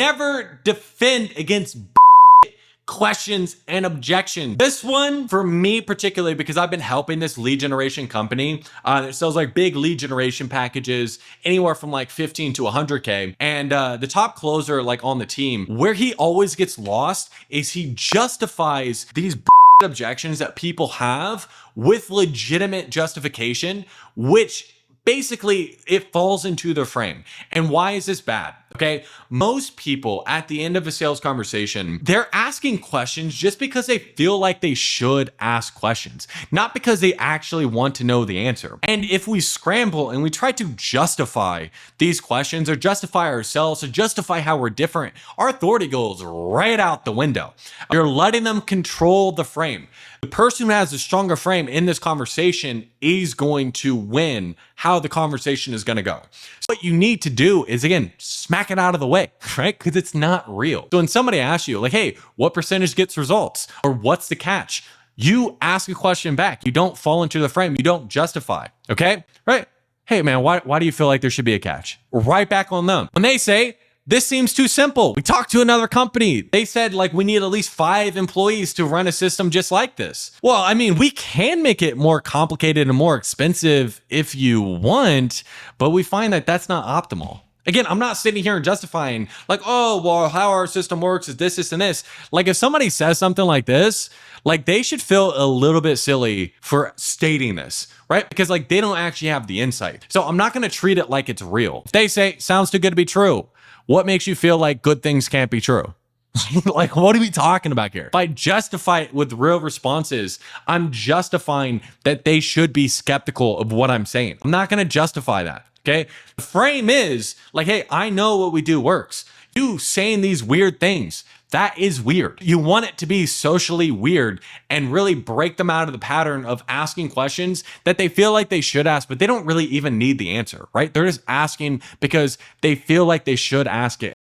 Never defend against questions and objections. This one for me particularly, because I've been helping this lead generation company that sells like big lead generation packages anywhere from like 15 to 100K. And the top closer like on the team, where he always gets lost is he justifies these objections that people have with legitimate justification, which basically it falls into their frame. And why is this bad? Okay, most people at the end of a sales conversation, they're asking questions just because they feel like they should ask questions, not because they actually want to know the answer. And if we scramble and we try to justify these questions or justify ourselves or justify how we're different, our authority goes right out the window. You're letting them control the frame. The person who has a stronger frame in this conversation is going to win how the conversation is going to go. So what you need to do is, again, smack it out of the way, right? Because it's not real. So when somebody asks you like, hey, what percentage gets results? Or what's the catch? You ask a question back. You don't fall into the frame. You don't justify, okay? Right? Hey man, why do you feel like there should be a catch? Right back on them. When they say, this seems too simple. We talked to another company. They said like we need at least 5 employees to run a system just like this. Well, I mean, we can make it more complicated and more expensive if you want, but we find that that's not optimal. Again, I'm not sitting here and justifying like, oh, well, how our system works is this, and this. Like if somebody says something like this, like they should feel a little bit silly for stating this, right? Because like they don't actually have the insight. So I'm not going to treat it like it's real. If they say, sounds too good to be true, what makes you feel like good things can't be true? Like, what are we talking about here? If I justify it with real responses, I'm justifying that they should be skeptical of what I'm saying. I'm not going to justify that. Okay. The frame is like, hey, I know what we do works. You saying these weird things, that is weird. You want it to be socially weird and really break them out of the pattern of asking questions that they feel like they should ask, but they don't really even need the answer, right? They're just asking because they feel like they should ask it.